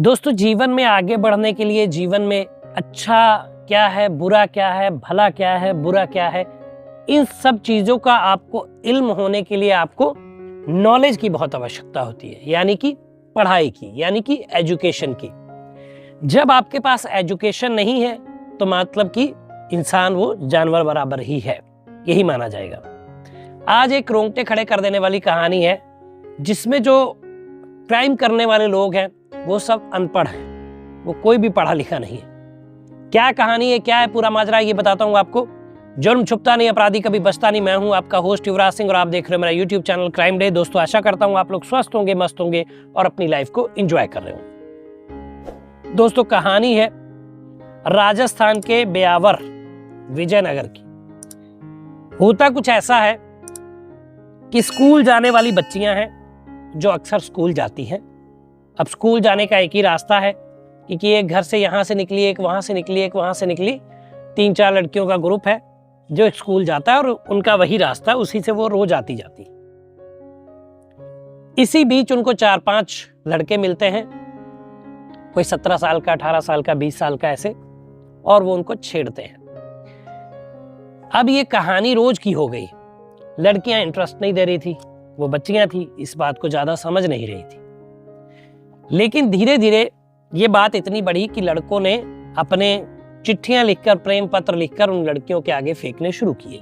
दोस्तों, जीवन में आगे बढ़ने के लिए, जीवन में अच्छा क्या है, बुरा क्या है, भला क्या है, बुरा क्या है, इन सब चीज़ों का आपको इल्म होने के लिए आपको नॉलेज की बहुत आवश्यकता होती है, यानी कि पढ़ाई की, यानी कि एजुकेशन की। जब आपके पास एजुकेशन नहीं है तो मतलब कि इंसान वो जानवर बराबर ही है, यही माना जाएगा। आज एक रोंगटे खड़े कर देने वाली कहानी है जिसमें जो क्राइम करने वाले लोग हैं वो सब अनपढ़ हैं, वो कोई भी पढ़ा लिखा नहीं है। क्या कहानी है, क्या है पूरा माजरा, ये बताता हूँ आपको। जुर्म छुपता नहीं, अपराधी कभी बचता नहीं। मैं हूँ आपका होस्ट युवराज सिंह और आप देख रहे हो मेरा यूट्यूब चैनल क्राइम डे। दोस्तों, आशा करता हूँ आप लोग स्वस्थ होंगे, मस्त होंगे और अपनी लाइफ को एंजॉय कर रहे होंगे। दोस्तों, कहानी है राजस्थान के ब्यावर विजयनगर की। होता कुछ ऐसा है कि स्कूल जाने वाली बच्चियां हैं जो अक्सर स्कूल जाती हैं। अब स्कूल जाने का एक ही रास्ता है कि एक घर से यहाँ से निकली, एक वहाँ से निकली, एक वहाँ से निकली। 3-4 लड़कियों का ग्रुप है जो स्कूल जाता है और उनका वही रास्ता, उसी से वो रोज आती जाती। इसी बीच उनको 4-5 लड़के मिलते हैं, कोई 17 साल का, 18 साल का, 20 साल का, ऐसे, और वो उनको छेड़ते हैं। अब ये कहानी रोज की हो गई। लड़कियां इंटरेस्ट नहीं दे रही थी, वो बच्चियां थी, इस बात को ज्यादा समझ नहीं रही थी। लेकिन धीरे धीरे ये बात इतनी बढ़ी कि लड़कों ने अपने चिट्ठियां लिखकर, प्रेम पत्र लिखकर उन लड़कियों के आगे फेंकने शुरू किए।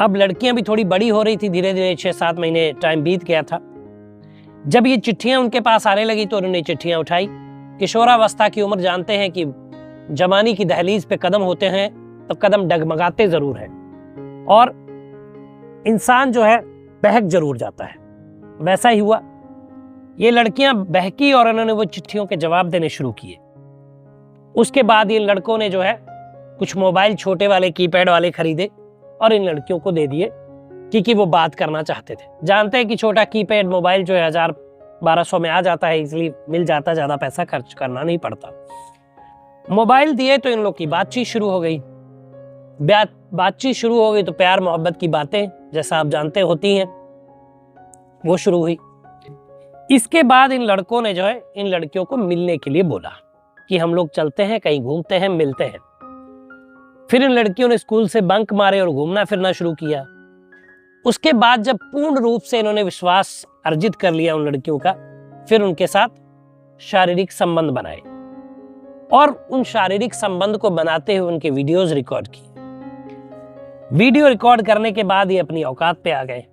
अब लड़कियां भी थोड़ी बड़ी हो रही थी, धीरे धीरे 6-7 महीने टाइम बीत गया था। जब ये चिट्ठियां उनके पास आने लगी तो उन्होंने चिट्ठियां उठाई। किशोरावस्था की उम्र, जानते हैं कि जवानी की दहलीज पे कदम होते हैं तो कदम डगमगाते जरूर हैं और इंसान जो है बहक जरूर जाता है। वैसा ही हुआ। ये लड़कियां बहकी और उन्होंने वो चिट्ठियों के जवाब देने शुरू किए। उसके बाद इन लड़कों ने जो है कुछ मोबाइल छोटे वाले, कीपैड वाले खरीदे और इन लड़कियों को दे दिए क्योंकि वो बात करना चाहते थे। जानते हैं कि छोटा कीपैड मोबाइल जो है 1000-1200 में आ जाता है, इसलिए मिल जाता, ज्यादा पैसा खर्च करना नहीं पड़ता। मोबाइल दिए तो इन लोग की बातचीत शुरू हो गई। बातचीत शुरू हो गई तो प्यार मोहब्बत की बातें, जैसा आप जानते होती हैं, वो शुरू हुई। इसके बाद इन लड़कों ने जो है इन लड़कियों को मिलने के लिए बोला कि हम लोग चलते हैं, कहीं घूमते हैं, मिलते हैं। फिर इन लड़कियों ने स्कूल से बंक मारे और घूमना फिरना शुरू किया। उसके बाद जब पूर्ण रूप से इन्होंने विश्वास अर्जित कर लिया उन लड़कियों का, फिर उनके साथ शारीरिक संबंध बनाए और उन शारीरिक संबंध को बनाते हुए उनके वीडियोज रिकॉर्ड किए। वीडियो रिकॉर्ड करने के बाद ये अपनी औकात पे आ गए।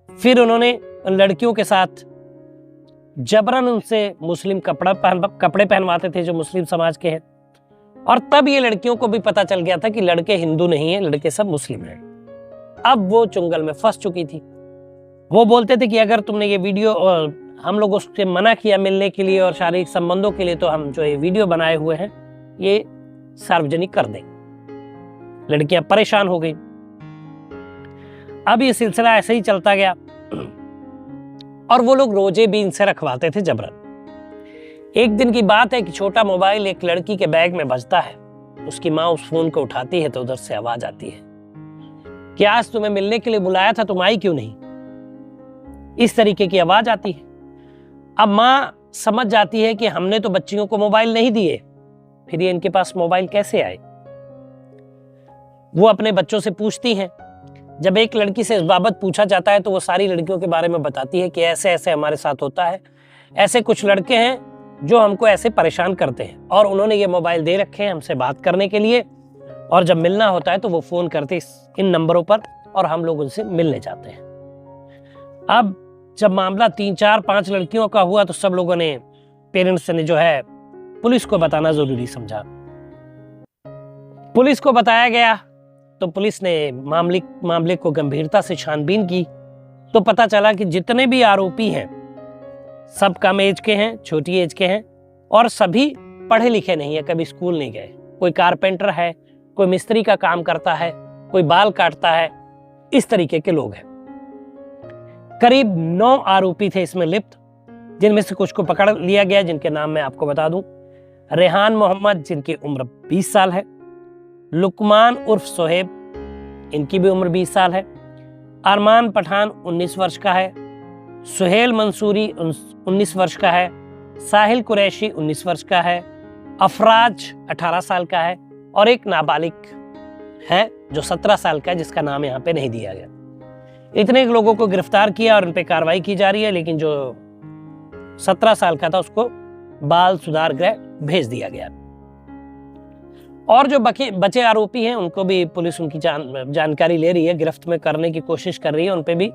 फिर उन्होंने उन लड़कियों के साथ जबरन उनसे मुस्लिम कपड़े पहनवाते थे जो मुस्लिम समाज के हैं। और तब ये लड़कियों को भी पता चल गया था कि लड़के हिंदू नहीं हैं, लड़के सब मुस्लिम हैं। अब वो चुंगल में फंस चुकी थी। वो बोलते थे कि अगर तुमने ये वीडियो, और हम लोग उससे मना किया मिलने के लिए और शारीरिक संबंधों के लिए, तो हम जो ये वीडियो बनाए हुए हैं ये सार्वजनिक कर दें। लड़कियां परेशान हो गई। अब ये सिलसिला ऐसे ही चलता गया और वो लोग रोजे भी इनसे रखवाते थे जबरन। एक दिन की बात है कि छोटा मोबाइल एक लड़की के बैग में बजता है। उसकी माँ उस फोन को उठाती है तो उधर से आवाज आती है कि आज तुम्हें मिलने के लिए बुलाया था, तुम आई क्यों नहीं। इस तरीके की आवाज आती है। अब माँ समझ जाती है कि हमने तो बच्चियों को मोबाइल नहीं दिए, फिर ये इनके पास मोबाइल कैसे आए। वो अपने बच्चों से पूछती हैं। जब एक लड़की से इस बाबत पूछा जाता है तो वो सारी लड़कियों के बारे में बताती है कि ऐसे ऐसे हमारे साथ होता है, ऐसे कुछ लड़के हैं जो हमको ऐसे परेशान करते हैं और उन्होंने ये मोबाइल दे रखे हैं हमसे बात करने के लिए, और जब मिलना होता है तो वो फोन करते इन नंबरों पर और हम लोग उनसे मिलने जाते हैं। अब जब मामला 3-4-5 लड़कियों का हुआ तो सब लोगों ने, पेरेंट्स ने जो है पुलिस को बताना जरूरी समझा। पुलिस को बताया गया तो पुलिस ने मामले को गंभीरता से छानबीन की तो पता चला कि जितने भी आरोपी हैं सब कम एज के हैं, छोटी एज के हैं और सभी पढ़े लिखे नहीं है, कभी स्कूल नहीं गए। कोई कारपेंटर है, कोई मिस्त्री का काम करता है, कोई बाल काटता है, इस तरीके के लोग हैं। करीब 9 आरोपी थे इसमें लिप्त, जिनमें से कुछ को पकड़ लिया गया, जिनके नाम मैं आपको बता दूं। रेहान मोहम्मद, जिनकी उम्र 20 साल है। लुकमान उर्फ सोहेब, इनकी भी उम्र 20 साल है। अरमान पठान 19 वर्ष का है। सुहेल मंसूरी 19 वर्ष का है। साहिल कुरैशी 19 वर्ष का है, अफराज 18 साल का है और एक नाबालिग है जो 17 साल का है जिसका नाम यहाँ पे नहीं दिया गया। इतने लोगों को गिरफ्तार किया और उन पे कार्रवाई की जा रही है, लेकिन जो 17 साल का था उसको बाल सुधार गृह भेज दिया गया। और जो बचे आरोपी हैं उनको भी पुलिस उनकी जानकारी ले रही है, गिरफ्त में करने की कोशिश कर रही है, उन पे भी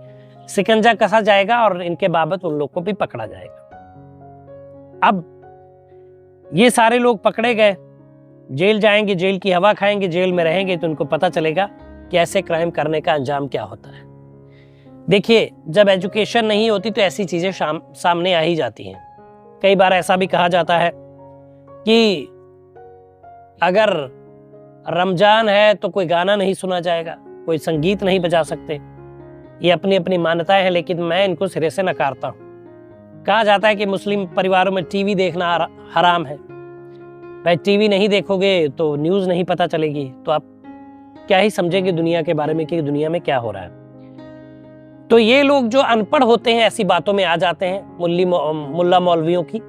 शिकंजा कसा जाएगा और इनके बाबत उन लोग को भी पकड़ा जाएगा। अब ये सारे लोग पकड़े गए, जेल जाएंगे, जेल की हवा खाएंगे, जेल में रहेंगे तो उनको पता चलेगा कि ऐसे क्राइम करने का अंजाम क्या होता है। देखिए, जब एजुकेशन नहीं होती तो ऐसी चीजें सामने आ ही जाती हैं। कई बार ऐसा भी कहा जाता है कि अगर रमजान है तो कोई गाना नहीं सुना जाएगा, कोई संगीत नहीं बजा सकते। ये अपनी अपनी मान्यताएं हैं, लेकिन मैं इनको सिरे से नकारता हूं। कहा जाता है कि मुस्लिम परिवारों में टीवी देखना हराम है। भाई, टीवी नहीं देखोगे तो न्यूज़ नहीं पता चलेगी, तो आप क्या ही समझेंगे दुनिया के बारे में कि दुनिया में क्या हो रहा है। तो ये लोग जो अनपढ़ होते हैं ऐसी बातों में आ जाते हैं, मुल्ला मौलवियों की,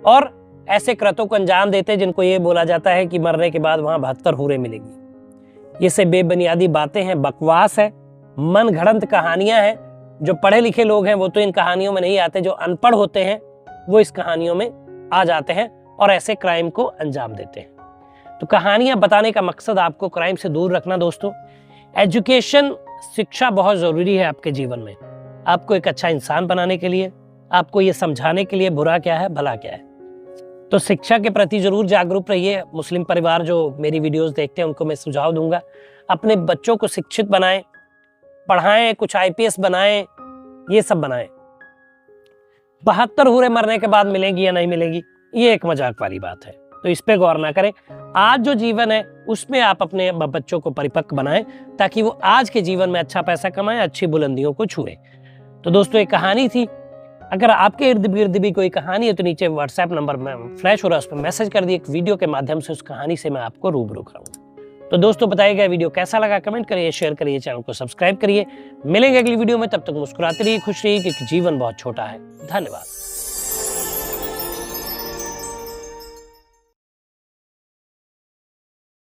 और ऐसे कृत्यों को अंजाम देते हैं जिनको ये बोला जाता है कि मरने के बाद वहां 72 हूरें मिलेंगी। ये सब बेबुनियादी बातें हैं, बकवास है, मन घड़ंत कहानियां हैं। जो पढ़े लिखे लोग हैं वो तो इन कहानियों में नहीं आते, जो अनपढ़ होते हैं वो इस कहानियों में आ जाते हैं और ऐसे क्राइम को अंजाम देते हैं। तो कहानियां बताने का मकसद आपको क्राइम से दूर रखना। दोस्तों, एजुकेशन, शिक्षा बहुत जरूरी है आपके जीवन में, आपको एक अच्छा इंसान बनाने के लिए, आपको ये समझाने के लिए बुरा क्या है भला क्या है। तो शिक्षा के प्रति जरूर जागरूक रहिए। मुस्लिम परिवार जो मेरी वीडियोस देखते हैं उनको मैं सुझाव दूंगा, अपने बच्चों को शिक्षित बनाएं, पढ़ाएं, कुछ IPS बनाएं, ये सब बनाएं। 72 हूरें मरने के बाद मिलेंगी या नहीं मिलेंगी, ये एक मजाक वाली बात है, तो इस पे गौर ना करें। आज जो जीवन है उसमें आप अपने बच्चों को परिपक्व बनाएं ताकि वो आज के जीवन में अच्छा पैसा कमाएं, अच्छी बुलंदियों को छुए। तो दोस्तों, एक कहानी थी। अगर आपके इर्द गिर्द भी कोई कहानी है तो नीचे WhatsApp नंबर में फ्लैश हो रहा है, उस पर मैसेज कर दिए, एक वीडियो के माध्यम से उस कहानी से मैं आपको रूबरू कराऊंगा। तो दोस्तों, बताइएगा वीडियो कैसा लगा, कमेंट करिए, शेयर करिए, चैनल को सब्सक्राइब करिए। मिलेंगे अगली वीडियो में, तब तक मुस्कुराते रहिए, खुश रहिए, क्योंकि जीवन बहुत छोटा है। धन्यवाद।